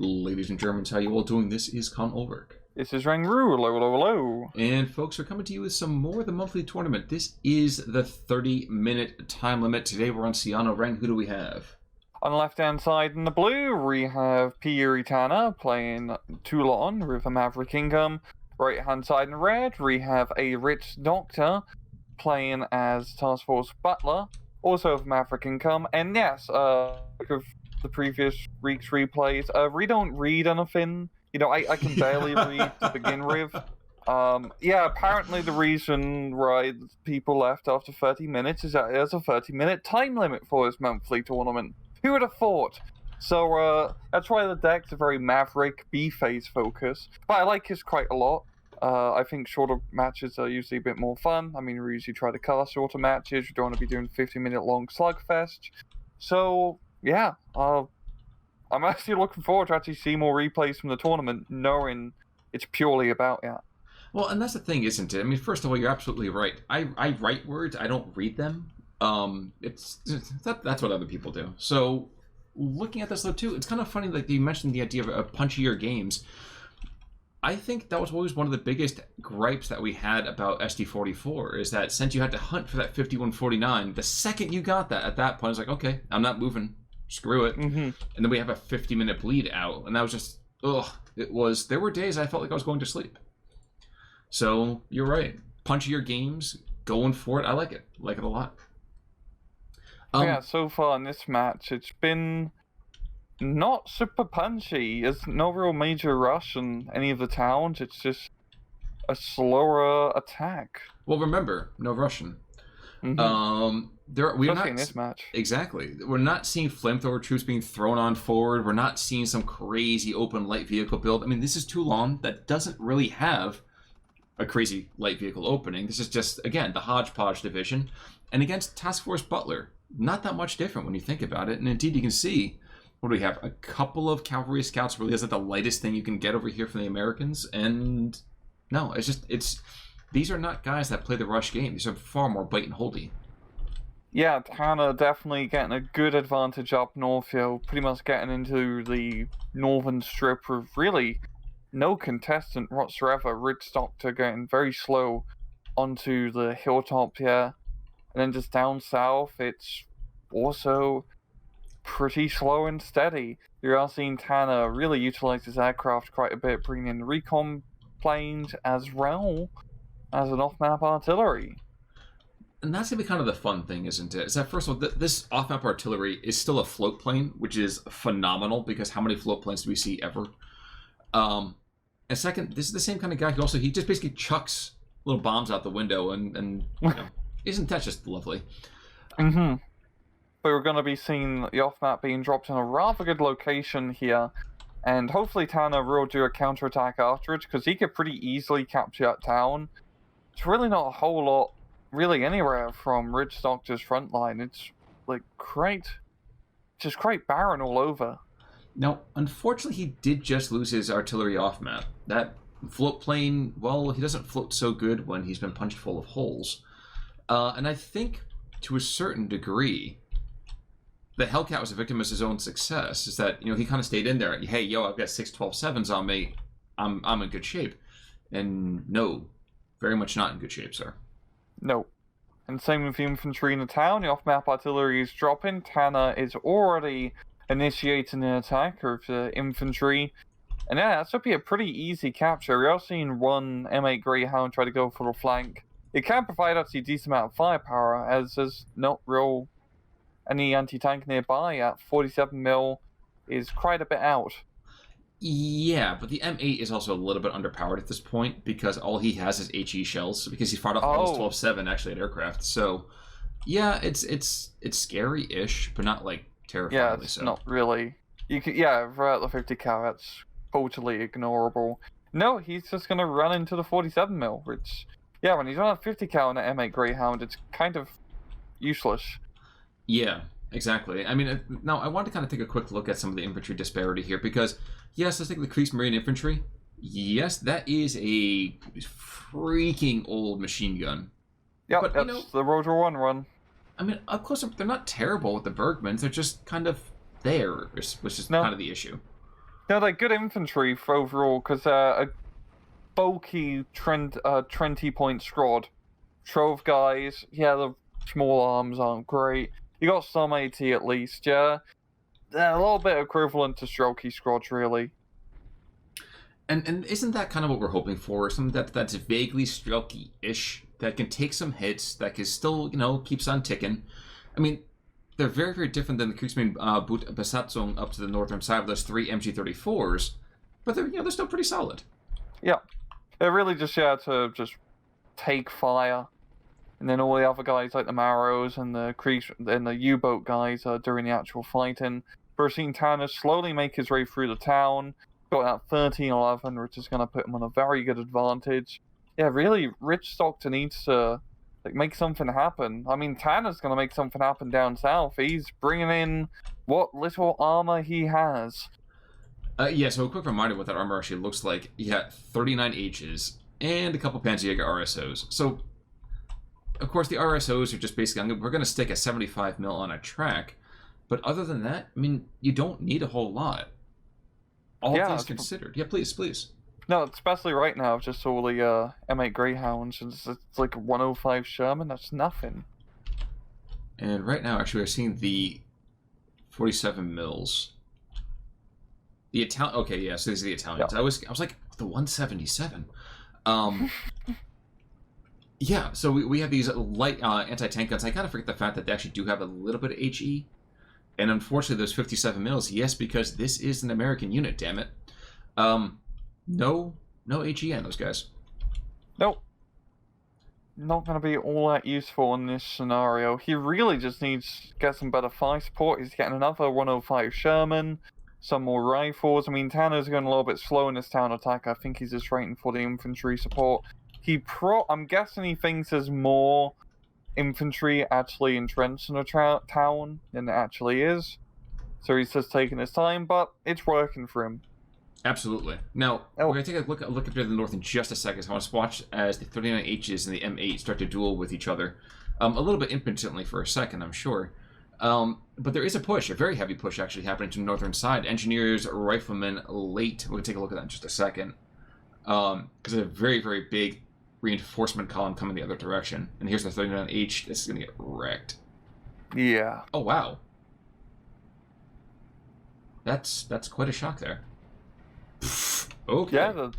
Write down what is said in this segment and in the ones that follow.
Ladies and Germans, how you all doing? This is Con Ulrich. This is Rangru, hello. And folks, we're coming to you with some more of the monthly tournament. This is the 30-minute time limit. Today we're on Sianno. Rang, who do we have? On the left-hand side in the blue, we have PUriTanner playing Toulon with a Maverick income. Right-hand side in red, we have a Rich Doctor playing as Task Force Butler, also with Maverick income. And yes, of the previous week's replays, we don't read anything. You know, I can barely read to begin with. Yeah, apparently the reason why people left after 30 minutes is that there's a 30-minute time limit for this monthly tournament. Who would have thought? So, that's why the deck's a very Maverick B-phase focus. But I like this quite a lot. I think shorter matches are usually a bit more fun. I mean, we usually try to cast shorter matches. We don't want to be doing 50-minute long slugfest. So, yeah, I'm actually looking forward to actually see more replays from the tournament, knowing it's purely about that. Well, and that's the thing, isn't it? I mean, first of all, you're absolutely right. I write words, I don't read them. That's what other people do. So, looking at this though too, it's kind of funny. Like you mentioned the idea of punchier games. I think that was always one of the biggest gripes that we had about SD44 is that since you had to hunt for that 5149, the second you got that, at that point, it's like, okay, I'm not moving. Screw it. Mm-hmm. And then we have a 50-minute bleed out, and that was just, there were days I felt like I was going to sleep. So, you're right. Punchier games, going for it, I like it. Like it a lot. Yeah, so far in this match, it's been not super punchy. There's no real major rush in any of the towns. It's just a slower attack. Well, remember, no Russian. Mm-hmm. We're not in this match. Exactly. We're not seeing flamethrower troops being thrown on forward. We're not seeing some crazy open light vehicle build. I mean, this is Toulon that doesn't really have a crazy light vehicle opening. This is just, again, the hodgepodge division. And against Task Force Butler, not that much different when you think about it. And indeed, you can see, what do we have? A couple of cavalry scouts really is like the lightest thing you can get over here from the Americans. And no, these are not guys that play the rush game. These are far more bite and holdy. Yeah, Tanner definitely getting a good advantage up north here, pretty much getting into the northern strip with really no contestant whatsoever. Rich Doctor getting very slow onto the hilltop here. And then just down south, it's also pretty slow and steady. You are seeing Tanner really utilize his aircraft quite a bit, bringing in recon planes as well as an off-map artillery. And that's going to be kind of the fun thing, isn't it? Is that, first of all, this off-map artillery is still a float plane, which is phenomenal, because how many float planes do we see ever? And second, this is the same kind of guy who he just basically chucks little bombs out the window, and you know, isn't that just lovely? Mm-hmm. But we're going to be seeing the off-map being dropped in a rather good location here, and hopefully Tanner will do a counterattack afterwards, because he could pretty easily capture that town. It's really not a whole lot really anywhere from Rich Doctor's front line. It's like quite barren all over. Now, unfortunately, he did just lose his artillery off map. That float plane, well, he doesn't float so good when he's been punched full of holes. And I think, to a certain degree, the Hellcat was a victim of his own success. Is that, you know, he kind of stayed in there. Hey, yo, I've got 612-7s on me. I'm in good shape. And no, very much not in good shape, sir. No. And same with the infantry in the town. The off-map artillery is dropping. Tanner is already initiating an attack of the infantry. And yeah, that should be a pretty easy capture. We are seeing one M8 Greyhound try to go for the flank. It can provide actually a decent amount of firepower, as there's not real any anti-tank nearby at 47mm is quite a bit out. Yeah, but the M8 is also a little bit underpowered at this point because all he has is HE shells because he fired off almost 12-7 actually at aircraft. So, yeah, it's scary-ish, but not like terrifyingly yeah, it's so. Not really. You could, yeah, right at the 50 cal, that's totally ignorable. No, he's just gonna run into the 47mm, which, yeah, when he's on a 50 cal in an M8 Greyhound, it's kind of useless. Yeah, exactly. I mean, now I want to kind of take a quick look at some of the infantry disparity here because, yes, let's take the Kriegsmarine infantry. Yes, that is a freaking old machine gun. Yeah, but, that's the Rotor 1 run. I mean, up close, they're not terrible with the Bergmans. They're just kind of there, which is kind of the issue. No, they're good infantry for overall, because a bulky 20-point squad. 12 guys, yeah, the small arms aren't great. You got some AT at least, yeah. They're a little bit equivalent to Strelky squads, really. And isn't that kind of what we're hoping for? Something that's vaguely Strelky-ish, that can take some hits, that can still, keeps on ticking. I mean, they're very, very different than the Kriegsmarine Besatzung up to the northern side of those 3 MG34s, but they're still pretty solid. Yeah. They're really just to just take fire. And then all the other guys like the Marrows and the U-boat guys during the actual fighting. We're seeing Tanner slowly make his way through the town. Got that 13-11, which is going to put him on a very good advantage. Yeah, really, Rich Stockton needs to make something happen. I mean, Tanner's going to make something happen down south. He's bringing in what little armor he has. Yeah, so a quick reminder what that armor actually looks like. You got 39 H's and a couple Panzerjäger RSOs. So, of course, the RSOs are just basically, we're going to stick a 75 mil on a track. But other than that, I mean, you don't need a whole lot. All things considered. Yeah, please. No, especially right now, just all the M8 Greyhounds. It's like a 105 Sherman, that's nothing. And right now, actually, we're seeing the 47 mils. The Italian. Okay, yeah. So these are the Italians. Yeah. I was like the 177. Yeah. So we have these light anti-tank guns. I kind of forget the fact that they actually do have a little bit of HE, and unfortunately, those 57 mils. Yes, because this is an American unit. Damn it. No HE on those guys. Nope. Not going to be all that useful in this scenario. He really just needs to get some better fire support. He's getting another 105 Sherman. Some more rifles. I mean, Tanner's going a little bit slow in this town attack. I think he's just waiting for the infantry support. I'm guessing he thinks there's more infantry actually entrenched in the town than it actually is. So he's just taking his time, but it's working for him. Absolutely. Now, we're going to take a look up to the north in just a second. So I want to watch as the 39Hs and the M8 start to duel with each other. A little bit impotently for a second, I'm sure. But there is a push, a very heavy push actually happening to the northern side. Engineers, riflemen, late. We'll take a look at that in just a second. Because there's a very, very big reinforcement column coming the other direction. And here's the 39H. This is going to get wrecked. Yeah. Oh, wow. That's quite a shock there. Okay. Yeah,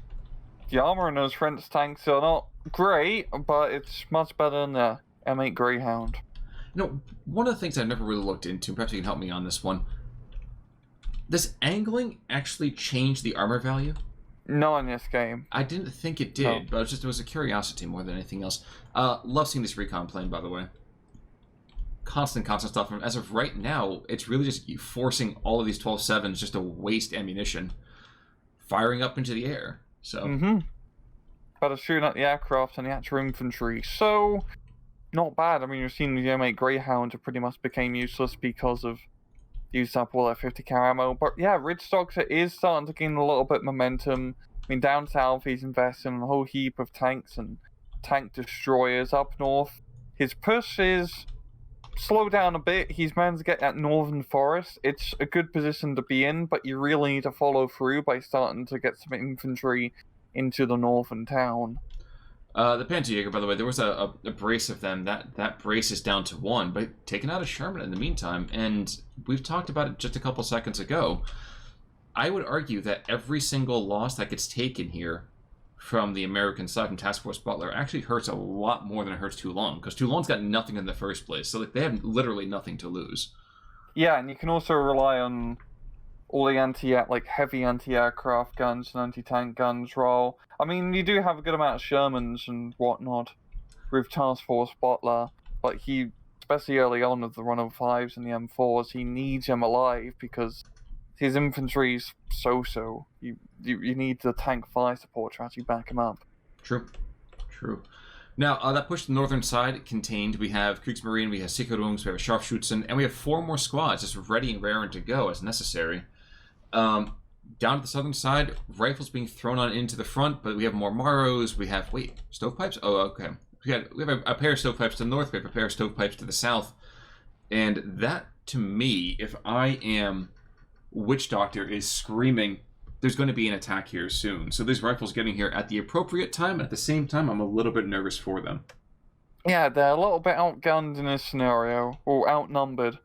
the armor in those French tanks are not great, but it's much better than the M8 Greyhound. One of the things I've never really looked into, perhaps you can help me on this one. Does angling actually change the armor value? Not in this game. I didn't think it did, but it was a curiosity more than anything else. Love seeing this recon plane, by the way. Constant stuff. And as of right now, it's really just forcing all of these 12-7s just to waste ammunition, firing up into the air. So. But it's shooting at the aircraft and the actual infantry. So, not bad. I mean, you've seen the M8 Greyhound pretty much became useless because of used up all that 50 cal ammo. But yeah, Ridge Doctor is starting to gain a little bit of momentum. I mean, down south, he's investing in a whole heap of tanks and tank destroyers. Up north, his push is slowed down a bit. He's managed to get that northern forest. It's a good position to be in, but you really need to follow through by starting to get some infantry into the northern town. The Panzerjäger, by the way, there was a brace of them. That brace is down to 1, but taken out a Sherman in the meantime. And we've talked about it just a couple seconds ago. I would argue that every single loss that gets taken here from the American side from Task Force Butler actually hurts a lot more than it hurts Toulon, because Toulon's got nothing in the first place. So they have literally nothing to lose. Yeah, and you can also rely on all the heavy anti-aircraft guns and anti-tank guns roll. I mean, you do have a good amount of Shermans and whatnot with Task Force Butler, but especially early on with the 105s and the M4s, he needs them alive because his infantry's so-so. You need the tank fire support to actually back him up. True. Now, that push to the northern side contained, we have Kriegsmarine, we have Sicherungs, we have Scharfschützen, and we have 4 more squads just ready and raring to go as necessary. Down to the southern side, rifles being thrown on into the front, but we have more Marrows, we have, stovepipes? Oh, okay. We have a pair of stovepipes to the north, we have a pair of stovepipes to the south. And that, to me, if I am Witch Doctor, is screaming, there's going to be an attack here soon. So these rifles getting here at the appropriate time, and at the same time, I'm a little bit nervous for them. Yeah, they're a little bit outgunned in this scenario, or outnumbered,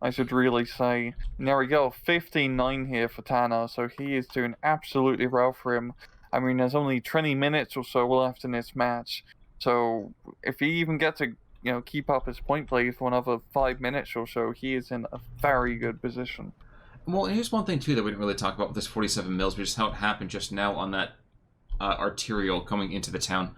I should really say. And there we go, 15-9 here for Tanner, so he is doing absolutely well for him. I mean, there's only 20 minutes or so left in this match, so if he even gets to, keep up his point play for another 5 minutes or so, he is in a very good position. Well, and here's one thing, too, that we didn't really talk about with this 47 mils, but just how it happened just now on that arterial coming into the town.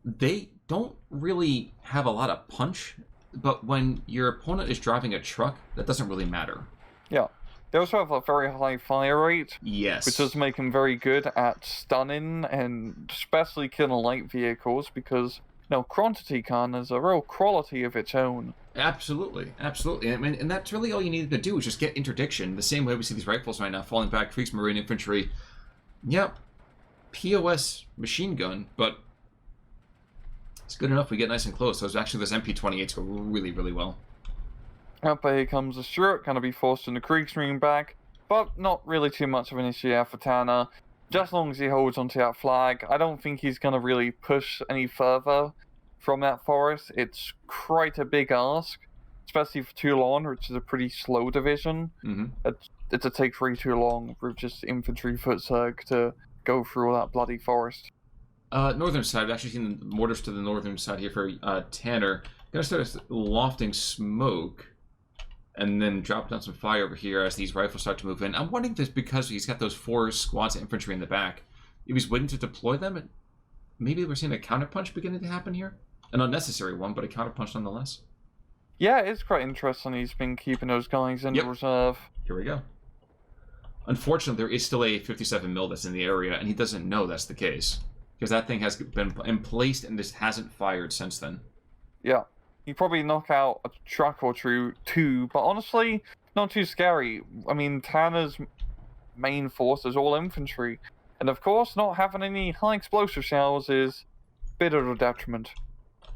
They don't really have a lot of punch, but when your opponent is driving a truck, that doesn't really matter. Yeah. They also have a very high fire rate. Yes. Which does make them very good at stunning and especially killing light vehicles because, quantity can is a real quality of its own. Absolutely, absolutely. I mean, and that's really all you needed to do is just get interdiction. The same way we see these rifles right now, falling back, Kriegsmarine infantry. Yep, POS machine gun, but it's good enough we get nice and close. So actually those MP28s go really, really well. Up here comes the Stuart, going to be forced in the Kriegsmarine back, but not really too much of an issue here for Tanner. Just as long as he holds onto that flag, I don't think he's going to really push any further from that forest. It's quite a big ask, especially for Toulon, which is a pretty slow division. Mm-hmm. It'd take way too long with just infantry footsurg to go through all that bloody forest. Northern side, I've actually seen the mortars to the northern side here for Tanner. Gonna start lofting smoke and then drop down some fire over here as these rifles start to move in. I'm wondering if this because he's got those 4 squads of infantry in the back. If he's waiting to deploy them, and maybe we're seeing a counterpunch beginning to happen here. An unnecessary one, but a counterpunch nonetheless. Yeah, it's quite interesting. He's been keeping those guys in reserve. Here we go. Unfortunately, there is still a 57 mil that's in the area, and he doesn't know that's the case. Because that thing has been placed and just hasn't fired since then. Yeah. You probably knock out a truck or two, but honestly, not too scary. I mean, Tanner's main force is all infantry. And of course, not having any high explosive shells is a bit of a detriment.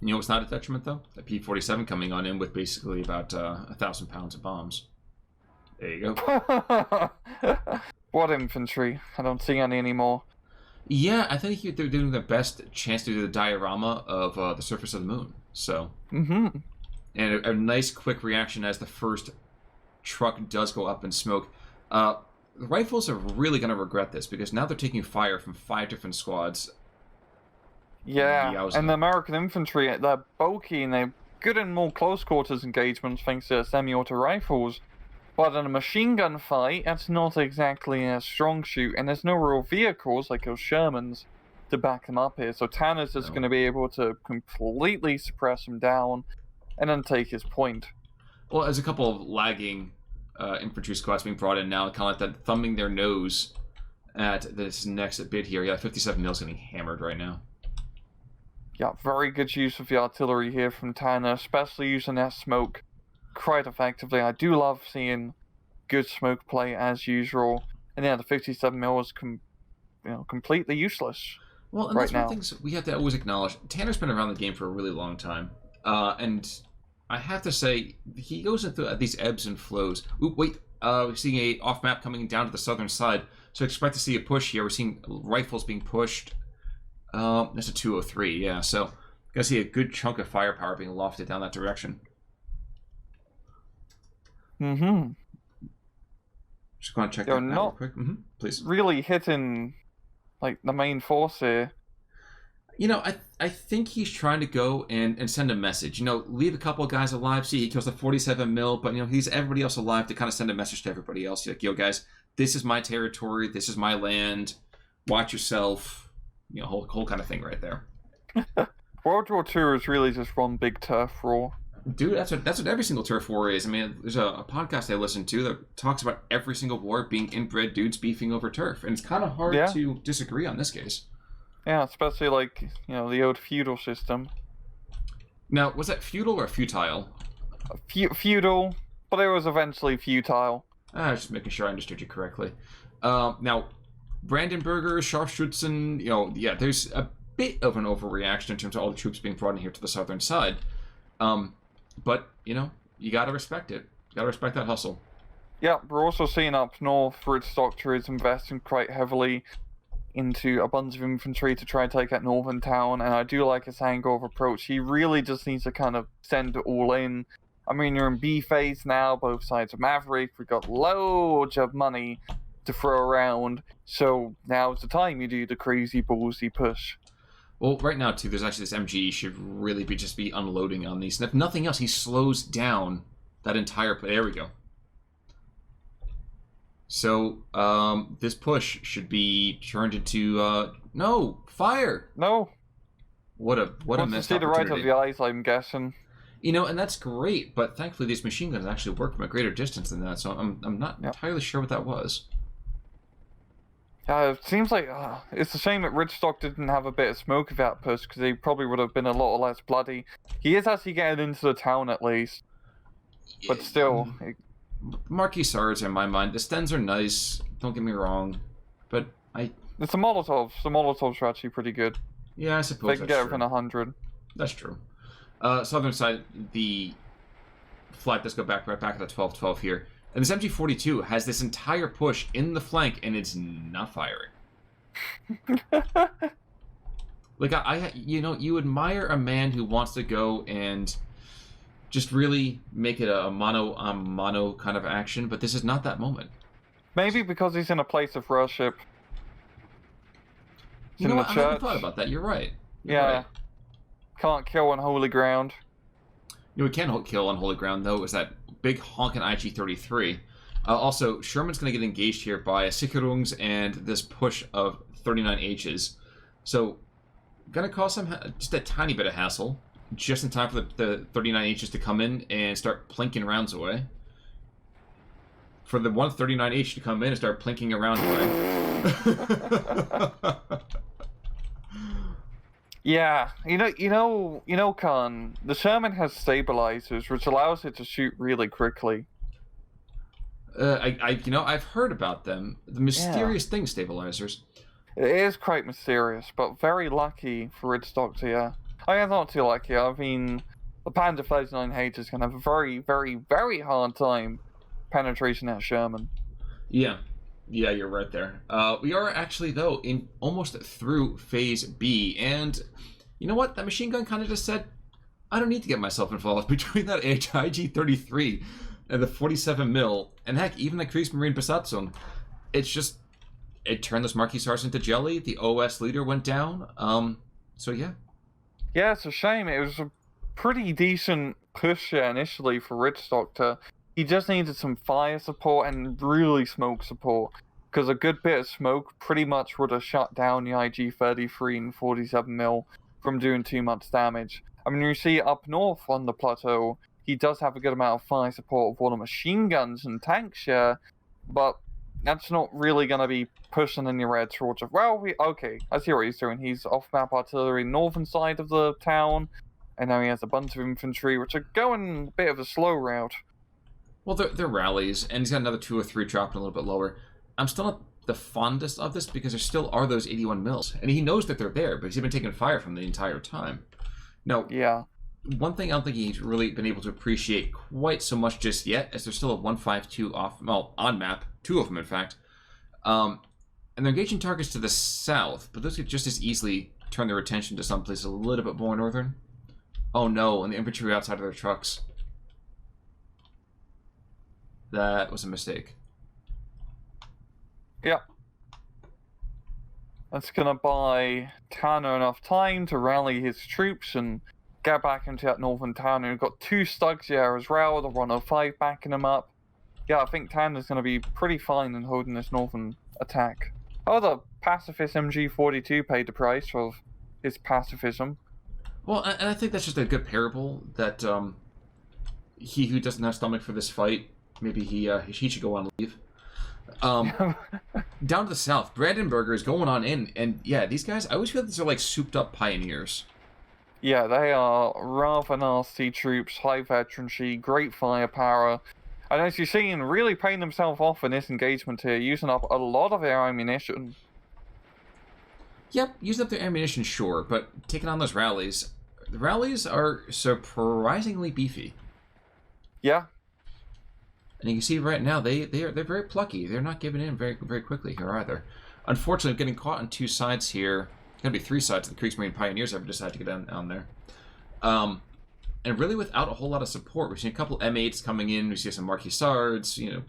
You know what's not a detriment, though? A P-47 coming on in with basically about 1,000 pounds of bombs. There you go. What infantry? I don't see any anymore. Yeah, I think they're doing their best chance to do the diorama of the surface of the moon. So, and a nice quick reaction as the first truck does go up in smoke. The rifles are really going to regret this because now they're taking fire from 5 different squads. Yeah, and the American infantry, they're bulky and they're good in more close quarters engagements thanks to semi-auto rifles. But in a machine gun fight, that's not exactly a strong shoot, and there's no real vehicles like those Shermans to back them up here. So Tanner's just going to be able to completely suppress him down and then take his point. Well, there's a couple of lagging infantry squads being brought in now, kind of like that, thumbing their nose at this next bit here. Yeah, 57 mil is getting hammered right now. Yeah, very good use of the artillery here from Tanner, especially using that smoke quite effectively. I do love seeing good smoke play as usual. And yeah, the 57 mil is completely useless. Well, and that's one of the things we have to always acknowledge. Tanner's been around the game for a really long time. And I have to say, he goes into these ebbs and flows. Ooh, wait, we're seeing a off-map coming down to the southern side. So expect to see a push here. We're seeing rifles being pushed. That's a 203, yeah. So gonna see a good chunk of firepower being lofted down that direction. Just going to check that out real quick. Please. Really hitting like the main force here. You know, I think he's trying to go and send a message. You know, leave a couple of guys alive. See, he kills the 47 mil, but you know, he's everybody else alive to kind of send a message to everybody else. Like, yo, guys, this is my territory. This is my land. Watch yourself. You know, whole kind of thing right there. World War II is really just one big turf war. Dude, that's what every single turf war is. I mean, there's a podcast I listen to that talks about every single war being inbred dudes beefing over turf, and it's kind of hard to disagree on this case. Yeah, especially like, you know, the old feudal system. Now, was that feudal or futile? Feudal, but it was eventually futile. Just making sure I understood you correctly. Now, Brandenburger, Scharfschützen, you know, yeah, there's a bit of an overreaction in terms of all the troops being brought in here to the southern side. But, you know, you gotta respect it. You gotta respect that hustle. Yeah, we're also seeing up north, Fritz Doctor is investing quite heavily into a bunch of infantry to try and take out Northern Town, and I do like his angle of approach. He really just needs to kind of send it all in. I mean, you're in B phase now, both sides of Maverick. We've got loads of money to throw around, so now's the time you do the crazy ballsy push. Well, right now, too, there's actually this MG should really just be unloading on these. And if nothing else, he slows down that entire... There we go. So, this push should be turned into, no! Fire! No! What a missed opportunity. The right of the eyes, I'm guessing. You know, and that's great, but thankfully these machine guns actually work from a greater distance than that, so I'm not entirely sure what that was. It seems like it's a shame that Ridgestock didn't have a bit of smoke of that push, because he probably would have been a lot less bloody. He is actually getting into the town at least, but still. Marquis Sards, in my mind, the Stens are nice, don't get me wrong, but It's the Molotovs. The Molotovs are actually pretty good. Yeah, I suppose they can get within 100. That's true. Southern side, the flight does go right back at the 12-12 here. And this MG42 has this entire push in the flank, and it's not firing. Like, you admire a man who wants to go and just really make it a mono kind of action, but this is not that moment. Maybe because he's in a place of worship. You know what? I never thought about that. You're right. You're right. Can't kill on holy ground. You know, we can kill on holy ground, though, is that big honkin' IG-33. Also, Sherman's going to get engaged here by a Sicherungs and this push of 39Hs. So, going to cause just a tiny bit of hassle, just in time for the 39Hs to come in and start plinking rounds away. For the 139H to come in and start plinking around away. Yeah, you know, Khan, the Sherman has stabilizers, which allows it to shoot really quickly. I've heard about them. The mysterious thing, stabilizers. It is quite mysterious, but very lucky for its Doctor, yeah. I am not too lucky. I mean, the Panda 39H is going to have a very, very, very hard time penetration at Sherman. Yeah, you're right there. We are actually, though, in almost through Phase B, and you know what? That machine gun kind of just said, I don't need to get myself involved between that IG-33 and the 47 mil, and heck, even the Kriegsmarine Besatzung. It turned those Marquis Sars into jelly. The OS leader went down. So yeah. Yeah, it's a shame. It was a pretty decent push initially for Rich Doctor. He just needed some fire support and really smoke support, because a good bit of smoke pretty much would have shut down the IG-33 and 47 mil from doing too much damage. I mean, you see up north on the plateau, he does have a good amount of fire support with all the machine guns and tank share, but that's not really going to be pushing any red towards it. Well, okay, I see what he's doing. He's off-map artillery northern side of the town, and now he has a bunch of infantry, which are going a bit of a slow route. Well, they're rallies, and he's got another 2 or 3 dropping a little bit lower. I'm still not the fondest of this, because there still are those 81 mils, and he knows that they're there, but he's been taking fire from the entire time. Now, yeah. One thing I don't think he's really been able to appreciate quite so much just yet, is there's still a 152 on map, 2 of them in fact, and they're engaging targets to the south, but those could just as easily turn their attention to someplace a little bit more northern. Oh no, and the infantry outside of their trucks. That was a mistake. Yep. That's gonna buy Tanner enough time to rally his troops and get back into that northern town. And we've got 2 Stugs here as well, the 105 backing him up. Yeah, I think Tanner's gonna be pretty fine in holding this northern attack. Oh, the pacifist MG42 paid the price of his pacifism. Well, and I think that's just a good parable that he who doesn't have stomach for this fight, maybe he should go on leave. Down to the south, Brandenburger is going on in, and yeah, these guys, I always feel like these are like souped up pioneers. Yeah, they are rather nasty troops, high veterancy, great firepower, and as you've seen, really paying themselves off in this engagement here, using up a lot of their ammunition. Yep, using up their ammunition, sure, but taking on those rallies, the rallies are surprisingly beefy. Yeah. And you can see right now they're very plucky. They're not giving in very quickly here either. Unfortunately, getting caught on two sides here. Gonna be three sides. The Kriegsmarine Pioneers have decided to get on there. And really without a whole lot of support. We've seen a couple M8s coming in. We see some Marquis Sards, you know,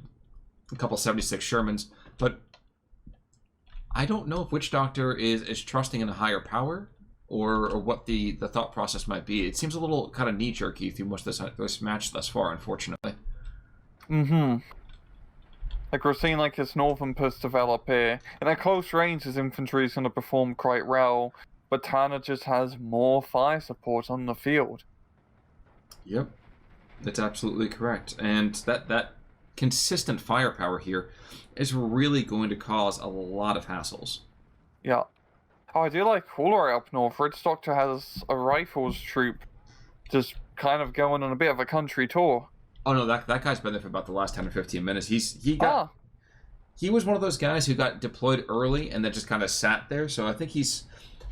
a couple 76 Shermans. But I don't know if Witch Doctor is trusting in a higher power or what the thought process might be. It seems a little kind of knee-jerky through most of this match thus far, unfortunately. Mm-hmm. Like, we're seeing, like, his northern push develop here. And at close range, his infantry is going to perform quite well. But Tanner just has more fire support on the field. Yep. That's absolutely correct. And that consistent firepower here is really going to cause a lot of hassles. Yeah. Oh, I do like cooler up north. Witch Doctor has a rifles troop just kind of going on a bit of a country tour. Oh no, that guy's been there for about the last 10 or 15 minutes. He was one of those guys who got deployed early and then just kind of sat there. So I think he's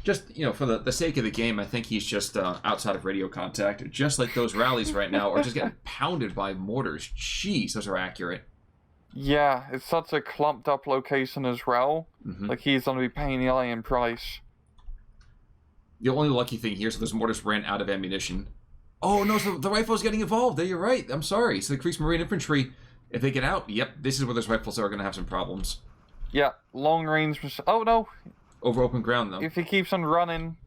just, you know, for the sake of the game, I think he's just outside of radio contact. Just like those rallies right now are just getting pounded by mortars. Jeez, those are accurate. Yeah, it's such a clumped up location as well. Mm-hmm. Like, he's going to be paying the iron price. The only lucky thing here is those mortars ran out of ammunition. Oh no, so the rifle's getting involved. There, you're right. I'm sorry. So the Kriegsmarine Infantry, if they get out, yep, this is where those rifles are going to have some problems. Yeah, long range. Oh no. Over open ground, though. If he keeps on running,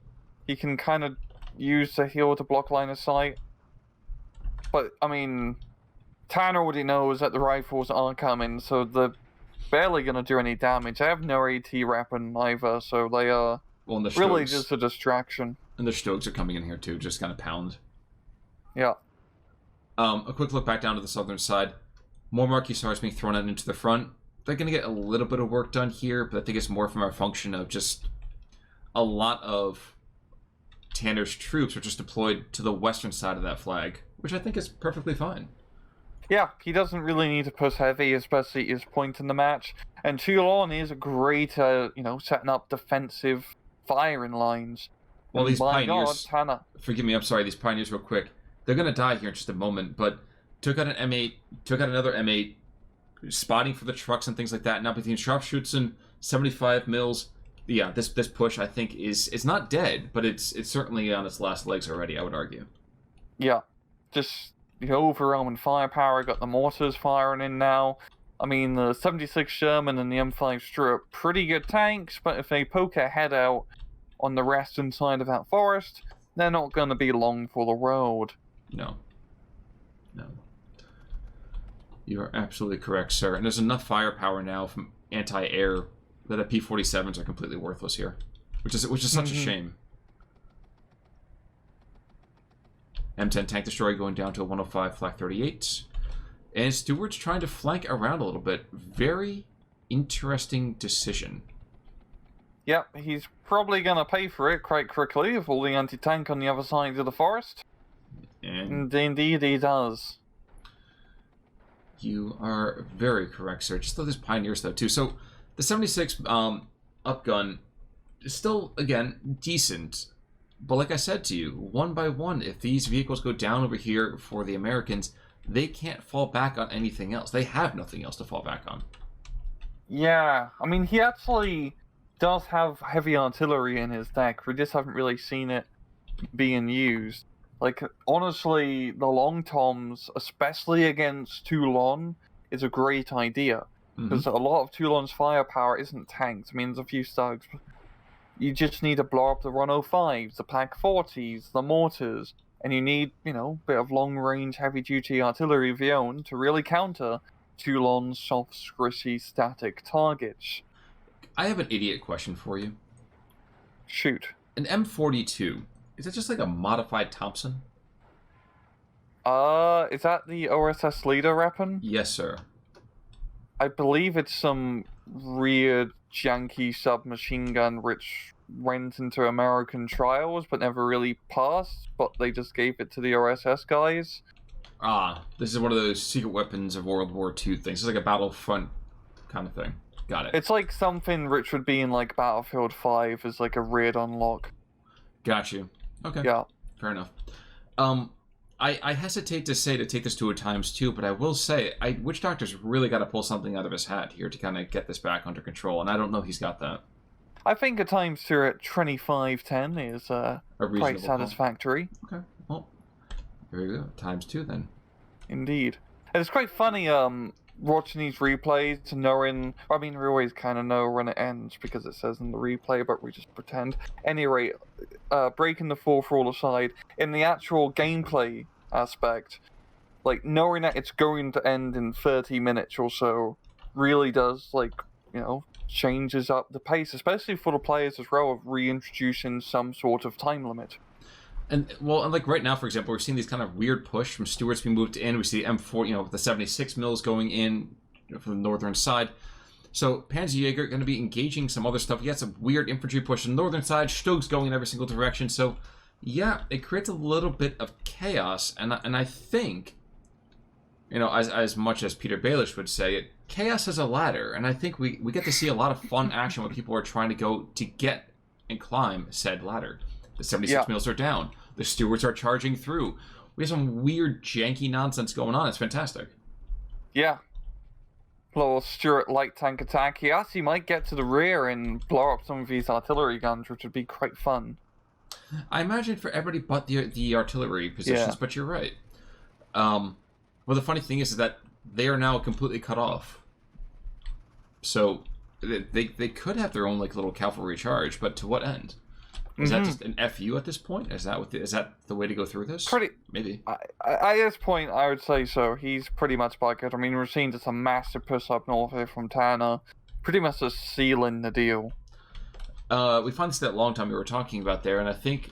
he can kind of use the hill to block line of sight. But, I mean, Tanner already knows that the rifles aren't coming, so they're barely going to do any damage. They have no AT weapon either, so they are really just a distraction. And the Stogs are coming in here, too, just kind of pound. Yeah. A quick look back down to the southern side. More Marquis Sards being thrown out into the front. They're going to get a little bit of work done here, but I think it's more from our function of just a lot of Tanner's troops are just deployed to the western side of that flag, which I think is perfectly fine. Yeah, he doesn't really need to push heavy, especially at his point in the match. And Toulon is great at, setting up defensive firing lines. Well, these Pioneers... God, Tanner. Forgive me, I'm sorry, these Pioneers real quick. They're going to die here in just a moment, but took out an M8, took out another M8, spotting for the trucks and things like that. Now between sharpshoots and 75 mils, yeah, this push I think is not dead, but it's certainly on its last legs already, I would argue. Yeah, just the overwhelming firepower, got the mortars firing in now. I mean, the 76 Sherman and the M5 Stru are pretty good tanks, but if they poke a head out on the western side of that forest, they're not going to be long for the road. No. You are absolutely correct, sir. And there's enough firepower now from anti-air that the P-47s are completely worthless here, which is such a shame. M10 tank destroyer going down to a 105 flak 38, and Stewart's trying to flank around a little bit. Very interesting decision. Yep, he's probably going to pay for it quite quickly with all the anti-tank on the other side of the forest. And indeed he does. You are very correct, sir. Just those Pioneers, though, too. So, the 76 upgun is still, again, decent. But like I said to you, one by one, if these vehicles go down over here for the Americans, they can't fall back on anything else. They have nothing else to fall back on. Yeah, I mean, he actually does have heavy artillery in his deck. We just haven't really seen it being used. Like, honestly, the long toms, especially against Toulon, is a great idea. Because a lot of Toulon's firepower isn't tanked. I mean, there's a few stugs. You just need to blow up the 105s, the Pack 40s, the mortars, and you need, a bit of long-range, heavy-duty artillery of your own to really counter Toulon's soft, squishy, static targets. I have an idiot question for you. Shoot. An M42, is it just like a modified Thompson? Is that the OSS leader weapon? Yes, sir. I believe it's some weird, janky submachine gun which went into American trials but never really passed, but they just gave it to the OSS guys. Ah, this is one of those secret weapons of World War II things. It's like a Battlefront kind of thing. Got it. It's like something which would be in like Battlefield 5 as like a raid unlock. Got you. Okay. Yeah. Fair enough. I hesitate to take this to a ×2, but I will say, Witch Doctor's really got to pull something out of his hat here to kind of get this back under control, and I don't know if he's got that. I think a ×2 at 2510 is quite satisfactory. Call. Okay, well, here we go. ×2 then. Indeed. And it's quite funny watching these replays, knowing... I mean, we always kind of know when it ends because it says in the replay, but we just pretend. Any rate, breaking the fourth rule aside, in the actual gameplay aspect, like, knowing that it's going to end in 30 minutes or so really does, like, you know, changes up the pace, especially for the players as well, of reintroducing some sort of time limit. And, well, and like right now, for example, we're seeing these kind of weird push from Stuarts being moved in. We see the M4, you know, the 76 mils going in from the northern side. So Panzerjäger going to be engaging some other stuff. You got some weird infantry push on the northern side. Stug's going in every single direction. So, yeah, it creates a little bit of chaos. And I think, you know, as much as Peter Baelish would say it, chaos is a ladder. And I think we get to see a lot of fun action when people are trying to go to get and climb said ladder. The 76 mils are down. The Stuarts are charging through. We have some weird, janky nonsense going on. It's fantastic. Yeah. Little Stuart light tank attack. He actually might get to the rear and blow up some of these artillery guns, which would be quite fun. I imagine for everybody but the artillery positions, but you're right. Well, the funny thing is that they are now completely cut off. So they could have their own like little cavalry charge, but to what end? Is that just an FU at this point? Is that the way to go through this? Maybe. At this point, I would say so. He's pretty much bucket. I mean, we're seeing just a massive push up north here from Tanner. Pretty much just sealing the deal. We found this that long time we were talking about there, and I think,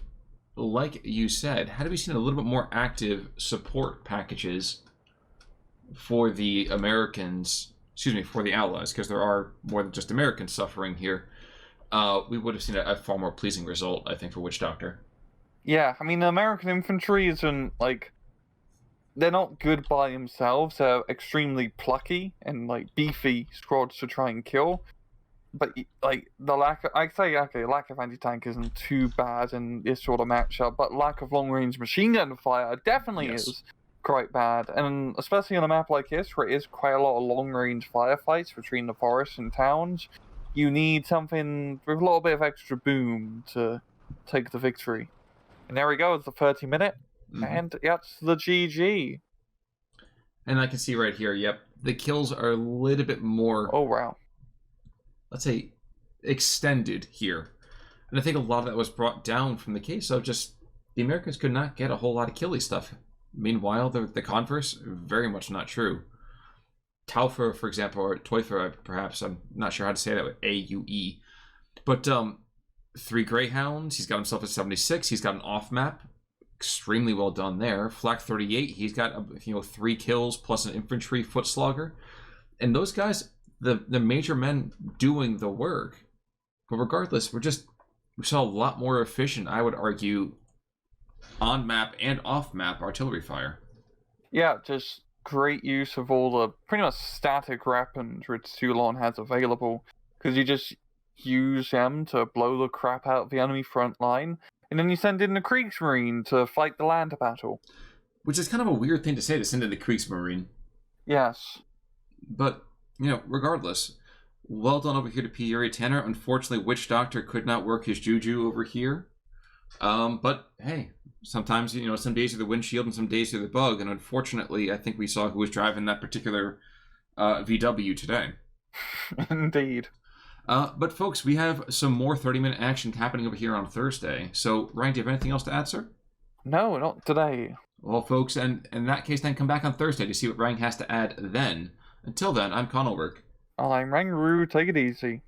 like you said, had we seen a little bit more active support packages for the Americans, for the Allies, because there are more than just Americans suffering here, we would have seen a far more pleasing result, I think, for Witch Doctor. Yeah, I mean, the American infantry isn't, like... They're not good by themselves. They're extremely plucky and, like, beefy squads to try and kill. But, like, the lack of... I'd say, okay, lack of anti-tank isn't too bad in this sort of matchup, but lack of long-range machine gun fire definitely is quite bad. And especially on a map like this, where it is quite a lot of long-range firefights between the forests and towns, you need something with a little bit of extra boom to take the victory. And there we go, it's the 30-minute, and that's the GG. And I can see right here, yep, the kills are a little bit more... Oh, wow. Let's say, extended here. And I think a lot of that was brought down from the case of just the Americans could not get a whole lot of killy stuff. Meanwhile, the converse, very much not true. Taufer, for example, or Teufel, perhaps, I'm not sure how to say that with A-U-E. But 3 Greyhounds, he's got himself a 76, he's got an off-map, extremely well done there. Flak 38, he's got 3 kills plus an infantry foot slogger. And those guys, the major men doing the work. But regardless, we saw a lot more efficient, I would argue, on-map and off-map artillery fire. Yeah, just... great use of all the pretty much static weapons which Toulon has available, because you just use them to blow the crap out of the enemy front line, and then you send in the Kriegsmarine to fight the land battle. Which is kind of a weird thing to say, to send in the Kriegsmarine. Yes. But, regardless, well done over here to PUriTanner. Unfortunately, Witch Doctor could not work his juju over here. But, hey... Sometimes, some days are the windshield and some days are the bug. And unfortunately, I think we saw who was driving that particular VW today. Indeed. But folks, we have some more 30-minute action happening over here on Thursday. So, Ryan, do you have anything else to add, sir? No, not today. Well, folks, and in that case, then come back on Thursday to see what Ryan has to add then. Until then, I'm Conalwork. I'm Rangaroo. Take it easy.